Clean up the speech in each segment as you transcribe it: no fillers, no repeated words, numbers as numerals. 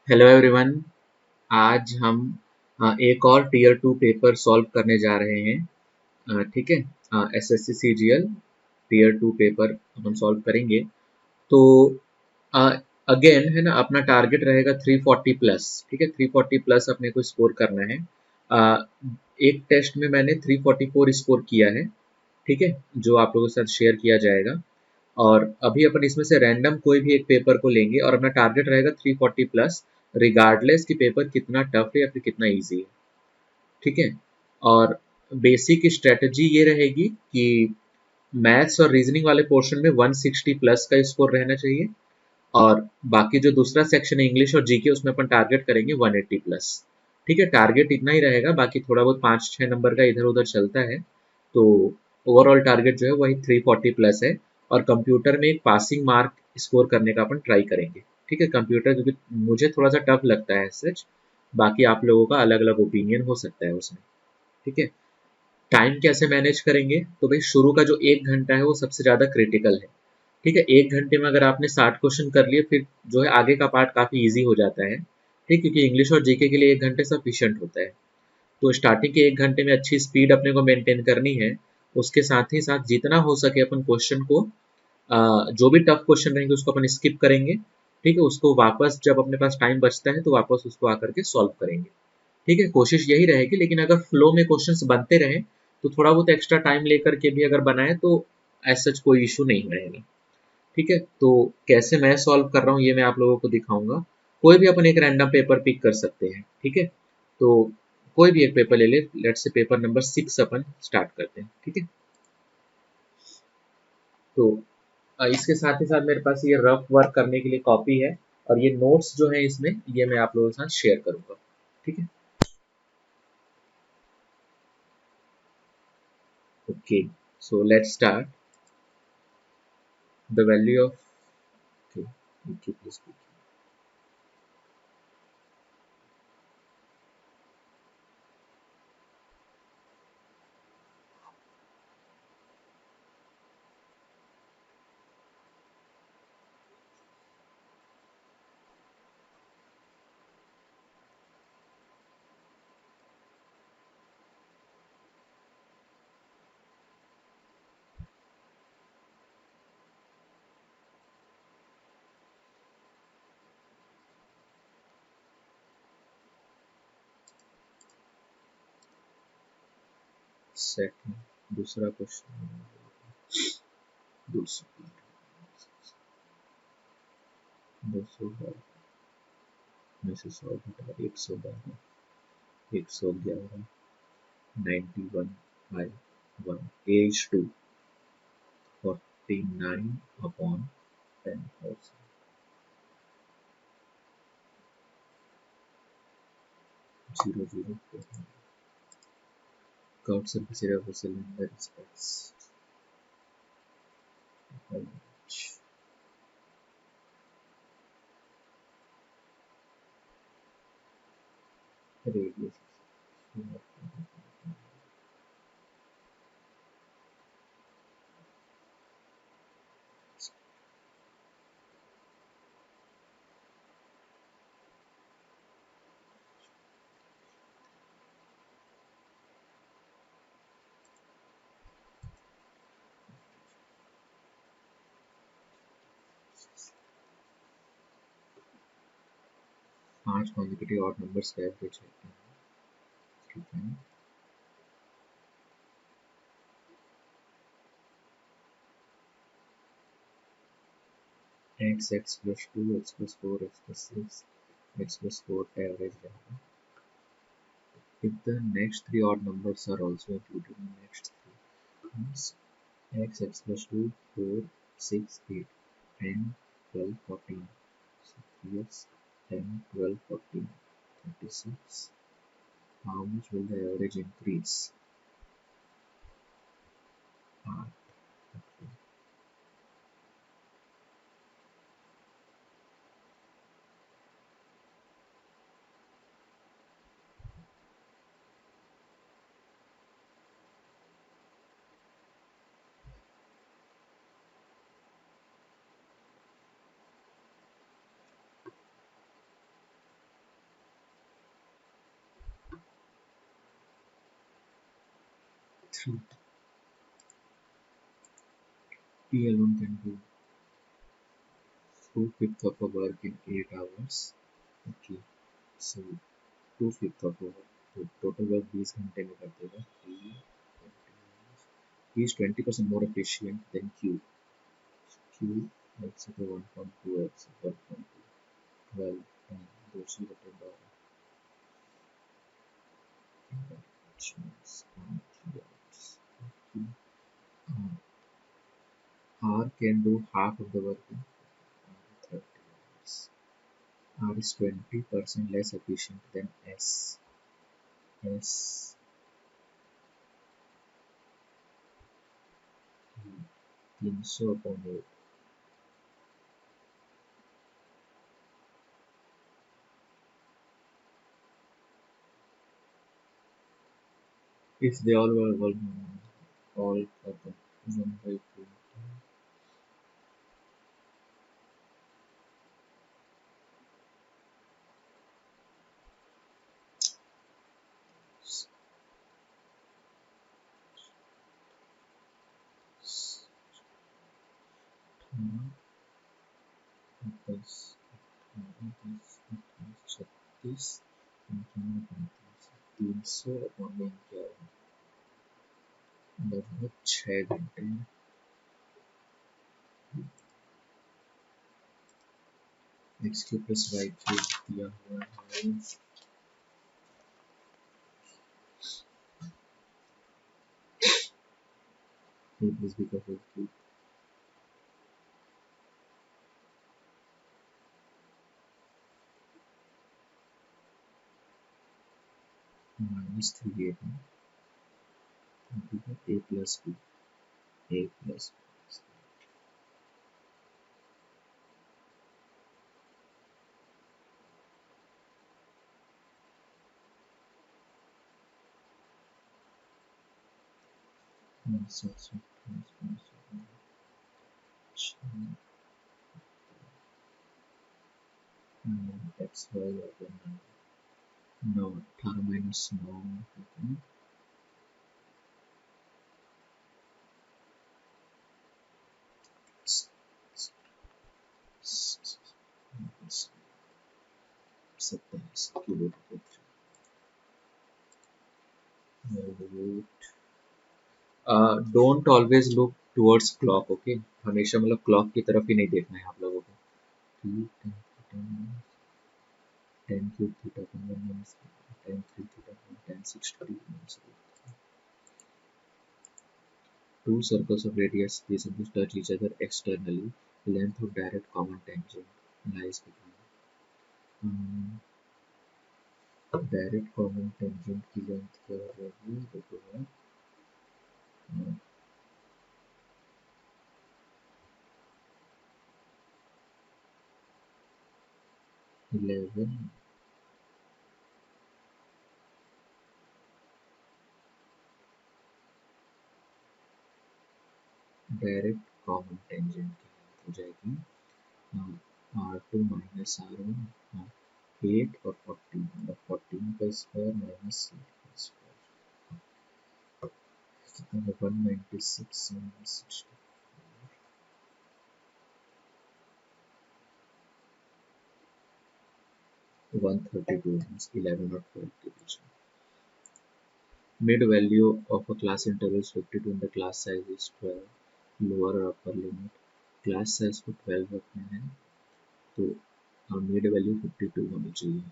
Hello everyone. आज हम एक और टीयर 2 पेपर सॉल्व करने जा रहे हैं। ठीक है। एसएससी सीजीएल टीयर 2 पेपर हम सॉल्व करेंगे। तो अगेन है ना, अपना टारगेट रहेगा 340 प्लस। ठीक है, 340 प्लस अपने को स्कोर करना है। एक टेस्ट में मैंने 344 स्कोर किया है। ठीक है, जो आप लोगों के साथ शेयर किया जाएगा। और अभी अपन इसमें से रैंडम कोई भी एक पेपर को लेंगे और अपना टारगेट रहेगा 340 प्लस, रिगार्डलेस कि पेपर कितना टफ है या फिर कितना इजी है। ठीक है। और बेसिक स्ट्रेटजी ये रहेगी कि मैथ्स और रीजनिंग वाले पोर्शन में 160 प्लस का स्कोर रहना चाहिए। और बाकी जो दूसरा सेक्शन है इंग्लिश और जीके, उसमें अपन टारगेट करेंगे 180 प्लस। ठीक है, टारगेट इतना ही रहेगा, बाकी थोड़ा बहुत 5-6 नंबर का इधर उधर चलता है। तो ओवरऑल टारगेट जो है वही 340 प्लस है। और कंप्यूटर में एक पासिंग मार्क स्कोर करने का अपन ट्राई करेंगे। ठीक है, कंप्यूटर क्योंकि मुझे थोड़ा सा टफ लगता है सच। बाकी आप लोगों का अलग अलग ओपिनियन हो सकता है उसमें। ठीक है। टाइम कैसे मैनेज करेंगे? तो भाई शुरू का जो 1 घंटा है वो सबसे ज़्यादा क्रिटिकल है। ठीक है, 1 घंटे में अगर आपने 60 क्वेश्चन कर लिए, फिर जो है आगे का पार्ट काफ़ी ईजी हो जाता है। ठीक, क्योंकि इंग्लिश और जीके के लिए 1 घंटे सफिशियंट होता है। तो स्टार्टिंग के 1 घंटे में अच्छी स्पीड अपने को मेंटेन करनी है। उसके साथ ही साथ जितना हो सके अपन क्वेश्चन को, जो भी टफ क्वेश्चन रहेंगे उसको अपन स्किप करेंगे। ठीक है, उसको वापस जब अपने पास टाइम बचता है तो वापस उसको आकर के सॉल्व करेंगे। ठीक है, कोशिश यही रहेगी। लेकिन अगर फ्लो में क्वेश्चंस बनते रहें तो थोड़ा बहुत एक्स्ट्रा टाइम लेकर के भी अगर बनाए तो एज सच कोई इशू नहीं रहेगा। ठीक है, तो कैसे मैं सॉल्व कर रहा हूँ ये मैं आप लोगों को दिखाऊंगा। कोई भी अपन एक रैंडम पेपर पिक कर सकते हैं। ठीक है, तो कोई भी एक पेपर ले ले। Let's say paper number 6 upon start करते हैं। ठीक है, तो इसके साथ ही साथ मेरे पास ये रफ वर्क करने के लिए कॉपी है। और ये नोट्स जो है इसमें, ये मैं आप लोगों के साथ शेयर करूंगा। ठीक है, okay, so let's start. The value of, okay, please. 2 दूसरा क्वेश्चन, दूसरा 212 में से 100 घटा 112, 111, 91 by 1 as to 49 upon 10,000, 004. Curved surface area of a cylinder is X. Radius 5 consecutive odd numbers का एवरेज लेते हैं। ठीक है, x plus 2, x plus 4, x plus 6, x plus 4 का एवरेज रहेगा। If the next 3 odd numbers are also included in the next 3, means x plus 2, 4, 6, 8, 10, 12, 14. So here's 10, 12, 14, 36. How much will the average increase? 8. Okay. He alone can do 2/5 of a work in 8 hours. Okay, so 2/5 of a work. तो total work 20 घंटे में कर देगा. He is 20% more efficient than Q. Q x equal 1.2x 1.2 12 10 2 which means 3 hours. Okay. R can do half of the work in 30 hours. R is 20% less efficient than S. S 300 upon 8. If they all were all for the 1 by 2. Plus 36 300 upon में क्या है लगभग 6 घंटे. X q plus y cube दिया हुआ है a plus b का whole cube -3 a plus b a plus x y over 9 18 minus 9 27 kilo. Don't always look towards clock. Okay, हमेशा मतलब क्लॉक की तरफ ही नहीं देखना है आप लोगों को. 10 cube theta 1 minus 10 cube theta 10 60 minus 2 circles of radius these circles touch each other externally. Length of direct common tangent lies between. Direct common tangent की लेंथ क्या हो जाएगी देखो यार 11 डायरेक्ट कॉमन टेंजेंट की लेंथ हो जाएगी R2 minus R1 8 और 14 मतलब 14 का स्क्वायर माइनस 8 का स्क्वायर कितना 196 minus 60 132 means 11 और 12 के बीच में. Mid value of a class interval is 52 and the class size is 12. Lower or upper limit. Class size को 12 रखना है तो mid value 52 होनी चाहिए.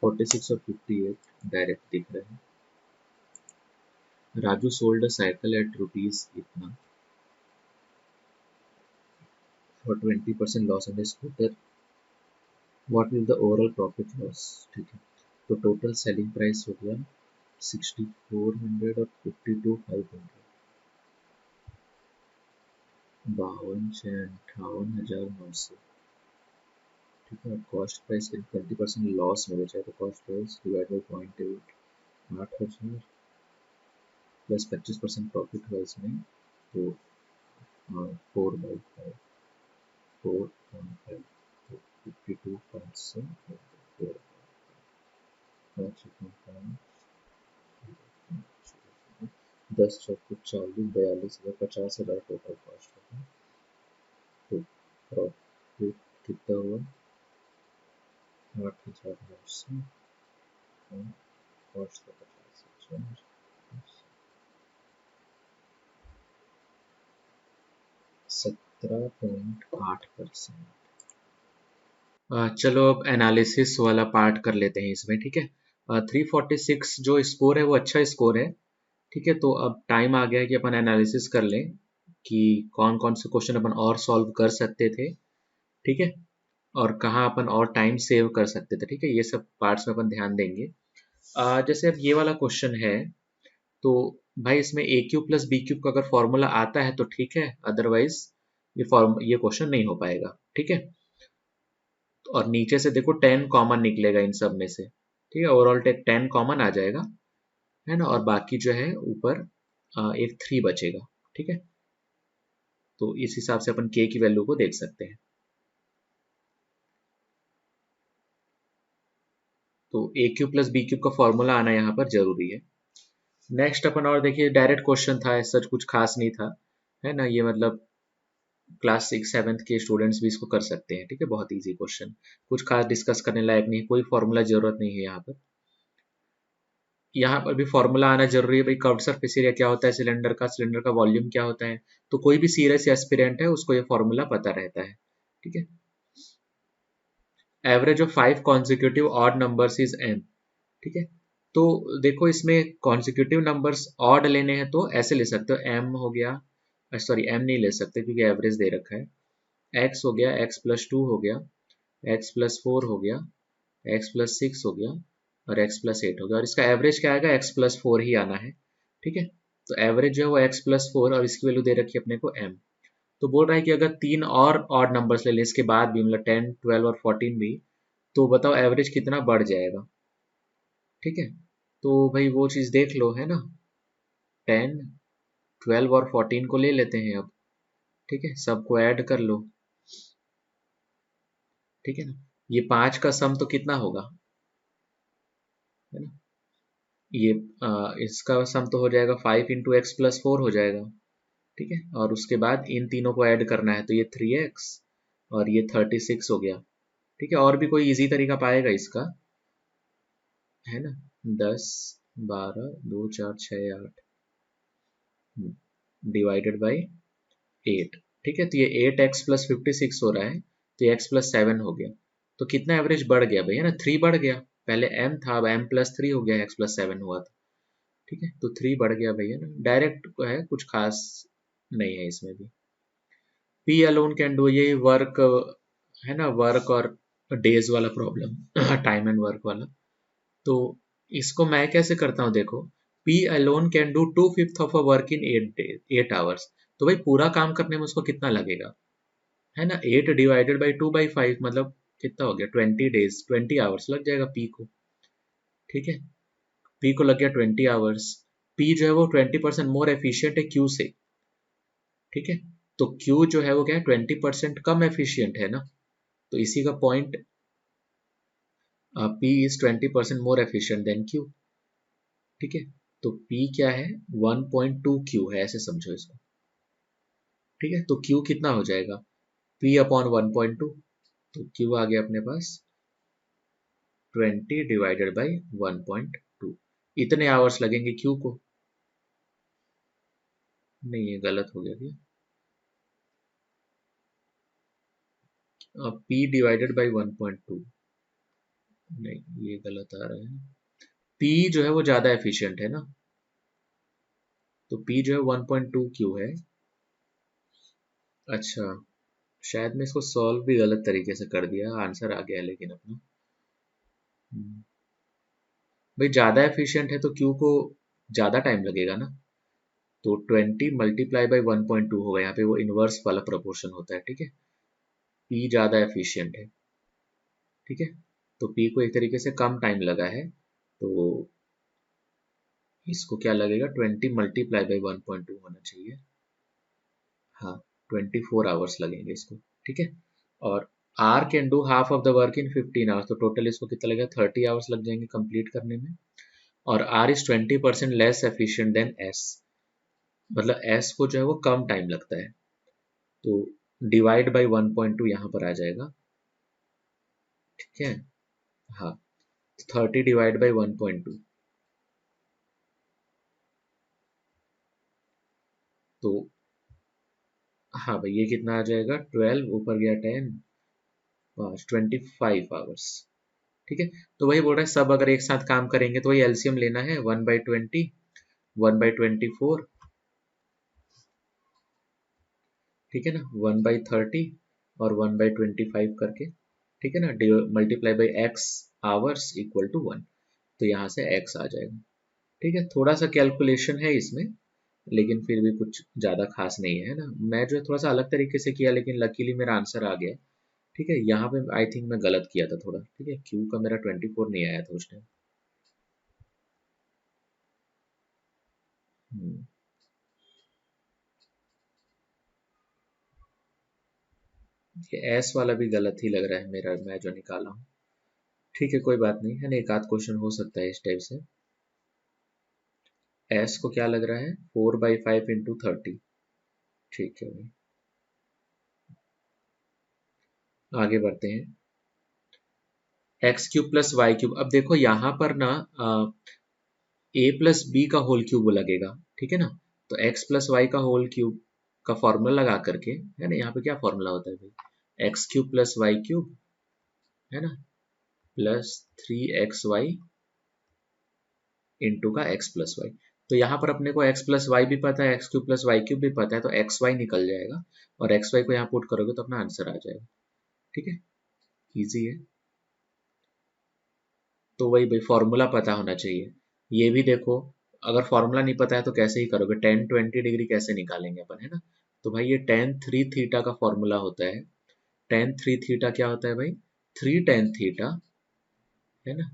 46 और 58 डायरेक्ट दिख रहा है. Raju sold a cycle at rupees इतना for 20% loss on a scooter. What will the overall profit loss? ठीक है तो टोटल सेलिंग प्राइस हो गया 6400 और 52,500 52,58,900. ठीक है. कॉस्ट प्राइस के 20% लॉस में बचा तो cost price divide by 0.8 8,000 plus 25% profit हुआ इसमें तो 4/5 4.5 52,500 10 चौको 40 42,50,000 टोटल कॉस्ट होगा। तो प्रॉफिट कितना हुआ 8,000 कॉस्ट का 50,000 17.8%। चलो अब एनालिसिस वाला पार्ट कर लेते हैं इसमें, ठीक है। 346 जो स्कोर है वो अच्छा स्कोर है, ठीक है। तो अब टाइम आ गया है कि अपन एनालिसिस कर लें कि कौन कौन से क्वेश्चन अपन और सॉल्व कर सकते थे, ठीक है, और कहाँ अपन और टाइम सेव कर सकते थे, ठीक है। ये सब पार्ट्स में अपन ध्यान देंगे। जैसे अब ये वाला क्वेश्चन है, तो भाई इसमें ए क्यूब प्लस बी क्यूब का अगर फॉर्मूला आता है तो ठीक है, अदरवाइज ये क्वेश्चन नहीं हो पाएगा, ठीक है। और नीचे से देखो 10 कॉमन निकलेगा इन सब में से, ठीक है। ओवरऑल 10 कॉमन आ जाएगा, है ना, और बाकी जो है ऊपर एक 3 बचेगा, ठीक है। तो इस हिसाब से अपन के की वैल्यू को देख सकते हैं। तो ए क्यूब प्लस बी क्यूब का फॉर्मूला आना यहाँ पर जरूरी है। नेक्स्ट अपन और देखिए, डायरेक्ट क्वेश्चन था, सच कुछ खास नहीं था, है ना। ये मतलब क्लास 6-7 के स्टूडेंट्स भी इसको कर सकते हैं, ठीक है। बहुत इजी क्वेश्चन, कुछ खास डिस्कस करने लायक नहीं, कोई फॉर्मूला जरूरत नहीं है यहाँ पर। यहाँ पर भी फॉर्मूला आना जरूरी है भाई। कर्व्ड सरफेस एरिया क्या होता है सिलेंडर का वॉल्यूम क्या होता है, तो कोई भी सीरियस एस्पिरेंट है उसको ये फॉर्मूला पता रहता है, ठीक है। Average of 5 consecutive odd numbers is m, ठीक है। तो देखो इसमें कॉन्जिक्यूटिव नंबर्स ऑड लेने हैं तो ऐसे ले सकते हो, m हो गया, सॉरी m नहीं ले सकते क्योंकि एवरेज दे रखा है, x हो गया, x प्लस 2 हो गया, x प्लस 4 हो गया, x प्लस 6 हो गया, और x प्लस 8 हो गया, और इसका एवरेज क्या आएगा, x प्लस 4 ही आना है, ठीक है। तो एवरेज जो है वो x प्लस 4 और इसकी वैल्यू दे रखी है अपने को m। तो बोल रहा है कि अगर 3 और ऑड नंबर्स ले लें इसके बाद भी, मतलब 10, 12 और 14 भी, तो बताओ एवरेज कितना बढ़ जाएगा, ठीक है। तो भाई वो चीज़ देख लो, है ना। 10, 12 और 14 को ले लेते हैं अब, ठीक है, सबको ऐड कर लो, ठीक है ना। ये 5 का सम तो कितना होगा, है ना। ये इसका सम तो हो जाएगा 5 इंटू एक्स प्लस 4 हो जाएगा, ठीक है। और उसके बाद इन तीनों को ऐड करना है, तो ये 3x और ये 36 हो गया, ठीक है। और भी कोई इजी तरीका पाएगा इसका, है ना। 10, 12, 2, 4, 6, 8 डिवाइडेड बाई 8, ठीक है। तो ये 8x प्लस 56 हो रहा है, तो ये x प्लस 7 हो गया। तो कितना एवरेज बढ़ गया भाई, है ना, 3 बढ़ गया। पहले m था, अब m प्लस 3 हो गया, x प्लस 7 हुआ था, ठीक है। तो 3 बढ़ गया भैया ना, डायरेक्ट है, कुछ खास नहीं है इसमें भी। पी अलोन कैन डू, ये वर्क, है ना, वर्क और डेज वाला प्रॉब्लम टाइम एंड वर्क वाला। तो इसको मैं कैसे करता हूँ देखो, P alone can do 2/5 of a work in 8 hours. तो भाई पूरा काम करने में उसको कितना लगेगा, है ना। 8 डिवाइडेड बाई 2/5 मतलब कितना हो गया, 20 डेज, 20 आवर्स लग जाएगा पी को, ठीक है। पी को लग गया 20 आवर्स। पी जो है वो 20% मोर एफिशिएंट है क्यू से, ठीक है। तो क्यू जो है वो क्या है, 20% कम एफिशिएंट है ना। तो इसी का point, P is 20% more efficient then Q, ठीक है। तो पी क्या है, 1.2 क्यू है, ऐसे समझो इसको, ठीक है। तो क्यू कितना हो जाएगा, पी अपॉन 1.2, तो क्यू आ गया अपने पास 20 डिवाइडेड बाई 1.2। इतने आवर्स लगेंगे क्यू को, नहीं ये गलत हो गया क्या, पी डिवाइडेड बाई 1.2, नहीं ये गलत आ रहा है। पी जो है वो ज्यादा एफिशिएंट है ना, तो पी जो है 1.2 क्यू है। अच्छा, शायद मैं इसको सॉल्व भी गलत तरीके से कर दिया, आंसर आ गया लेकिन अपना। हम्म, भाई ज्यादा एफिशिएंट है तो क्यू को ज्यादा टाइम लगेगा ना। तो 20 मल्टीप्लाई बाई 1.2 होगा, यहाँ पे वो इनवर्स वाला प्रोपोर्शन होता है, ठीक है। पी ज्यादा एफिशिएंट है, ठीक है। तो पी को एक तरीके से कम टाइम लगा है, तो इसको क्या लगेगा, 20 मल्टीप्लाई बाई 1.2 होना चाहिए, हाँ 24 आवर्स लगेंगे इसको, ठीक है। और R can do half of the work in 15 hours, तो टोटल इसको कितना लगेगा 30 आवर्स लग जाएंगे कंप्लीट करने में। और R is 20% less efficient than S, मतलब एस को जो है वो कम टाइम लगता है, तो डिवाइड बाई 1.2 यहाँ पर आ जाएगा। ठीक है, हाँ 30 डिवाइड बाई 1.2, तो हाँ भाई ये कितना आ जाएगा 12 ऊपर गया 10 5 25 आवर्स। ठीक है, तो वही बोल रहा है सब अगर एक साथ काम करेंगे तो वही एलसीएम लेना है 1/20 1/24, ठीक है ना 1/30 और 1/25 करके, ठीक है ना, multiply by x hours equal to 1, तो यहाँ से एक्स आ जाएगा। ठीक है, थोड़ा सा कैलकुलेशन है इसमें, लेकिन फिर भी कुछ ज़्यादा खास नहीं है ना, मैं जो है थोड़ा सा अलग तरीके से किया लेकिन लकीली मेरा आंसर आ गया। ठीक है, यहाँ पे आई थिंक मैं गलत किया था थोड़ा, ठीक है क्यू का मेरा 24 नहीं आया था उस टाइम। ये एस वाला भी गलत ही लग रहा है मेरा, मैं जो निकाला हूँ। ठीक है कोई बात नहीं है ना, एक आध क्वेश्चन हो सकता है इस टाइप से। एस को क्या लग रहा है 4/5 इंटू 30। ठीक है भाई, आगे बढ़ते हैं। X cube plus y cube, अब देखो यहाँ पर ना ए प्लस बी का होल क्यूब लगेगा, ठीक है ना, तो एक्स प्लस वाई का होल क्यूब का फॉर्मूला लगा करके, है ना, यहाँ पे क्या फॉर्मूला होता है भाई, x cube plus y cube, है ना, प्लस 3xy इंटू का एक्स प्लस वाई। तो यहाँ पर अपने को एक्स प्लस वाई भी पता है, x cube plus y cube भी पता है, तो एक्स वाई निकल जाएगा और एक्स वाई को यहाँ पुट करोगे तो अपना आंसर आ जाएगा। ठीक है, इजी है। तो वही भाई फॉर्मूला पता होना चाहिए। ये भी देखो, अगर फॉर्मूला नहीं पता है तो कैसे ही करोगे, 10 20 डिग्री कैसे निकालेंगे अपन, है ना। तो भाई ये tan 3 थीटा का फॉर्मूला होता है। tan 3 थीटा क्या होता है भाई, 3 tan थीटा, है ना,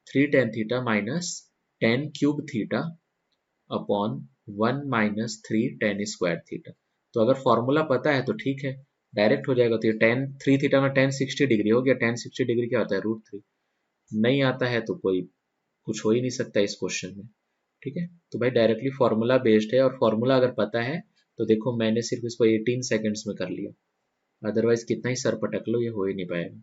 3 tan theta minus tan cube theta upon 1 - 3 tan² theta. तो अगर फॉर्मूला पता है तो ठीक है, डायरेक्ट हो जाएगा। तो ये tan 3 थीटा में tan 60 डिग्री हो गया, tan 60 डिग्री क्या होता है √3। नहीं आता है तो कोई कुछ हो ही नहीं सकता इस क्वेश्चन में। ठीक है, तो भाई डायरेक्टली फॉर्मूला बेस्ड है, और फॉर्मूला अगर पता है तो देखो मैंने सिर्फ इसको 18 सेकंड्स में कर लिया, अदरवाइज कितना ही सर पटक लो ये हो ही नहीं पाएगा।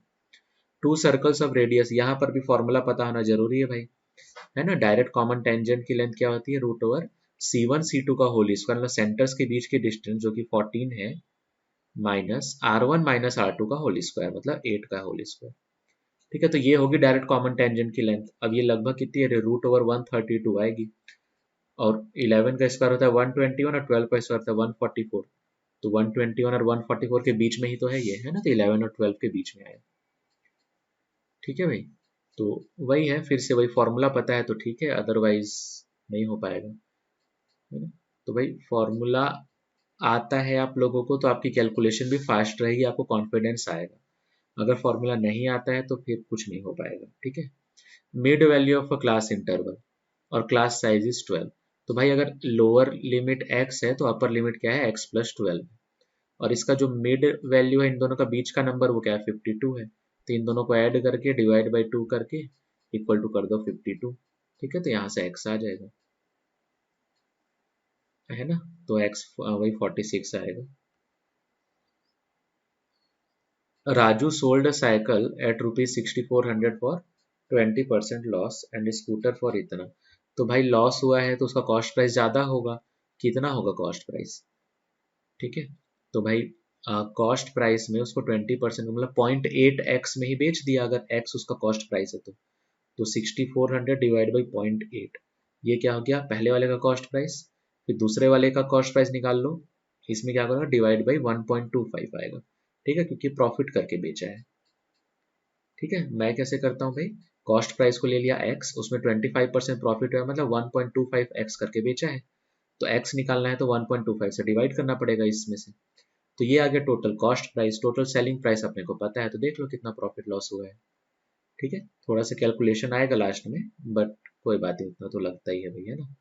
2 सर्कल्स ऑफ रेडियस, यहाँ पर भी फॉर्मूला पता होना जरूरी है भाई, है ना। डायरेक्ट कॉमन टेंजेंट की लेंथ क्या होती है √C1 C2 का होल स्क्वायर, मतलब सेंटर्स के बीच की डिस्टेंस जो कि 14 है, माइनस R1 - R2 का होल स्क्वायर मतलब 8 का होल स्क्वायर। ठीक है, तो ये होगी डायरेक्ट कॉमन टेंजेंट की लेंथ। अब ये लगभग कितनी है, √132 आएगी, और 11 का स्क्वायर होता है 121 और 12 का स्क्वायर होता है 144, तो 121 और 144 के बीच में ही तो है ये, है ना, तो 11 और 12 के बीच में आया। ठीक है भाई, तो वही है, फिर से वही फॉर्मूला पता है तो ठीक है, अदरवाइज नहीं हो पाएगा, है ना। तो भाई फॉर्मूला आता है आप लोगों को तो आपकी कैलकुलेशन भी फास्ट रहेगी, आपको कॉन्फिडेंस आएगा। अगर फॉर्मूला नहीं आता है तो फिर कुछ नहीं हो पाएगा। ठीक है, mid value of a class interval और क्लास साइज इज 12। तो भाई अगर लोअर लिमिट x है तो अपर लिमिट क्या है x+12, और इसका जो मिड वैल्यू है इन दोनों का बीच का नंबर वो क्या है 52 है, तो इन दोनों को ऐड करके डिवाइड बाई 2 करके इक्वल टू कर दो 52। ठीक है, तो यहाँ से x आ जाएगा, है ना, तो x वही 46 आएगा। Raju sold a cycle at ₹6400 for 20% loss and scooter for इतना। तो भाई लॉस हुआ है तो उसका कॉस्ट प्राइस ज़्यादा होगा, कितना होगा कॉस्ट प्राइस। ठीक है, तो भाई कॉस्ट प्राइस में उसको 20% मतलब 0.8x में ही बेच दिया, अगर x उसका कॉस्ट प्राइस है तो 6400 डिवाइड बाई 0.8, ये क्या हो गया पहले वाले का कॉस्ट प्राइस। फिर दूसरे वाले का कॉस्ट प्राइस निकाल लो, इसमें क्या करोगे डिवाइड बाई 1.25 आएगा। ठीक है, क्योंकि प्रॉफिट करके बेचा है। ठीक है, मैं कैसे करता हूँ भाई, कॉस्ट प्राइस को ले लिया x, उसमें 25% प्रॉफिट हुआ मतलब 1.25x करके बेचा है, तो x निकालना है तो 1.25 से डिवाइड करना पड़ेगा इसमें से। तो ये आ गया total cost price, total selling price अपने को पता है, तो देख लो कितना प्रॉफिट लॉस हुआ है। ठीक है, थोड़ा सा कैलकुलेशन आएगा लास्ट में, बट कोई बात नहीं, उतना तो लगता ही है भैया ना।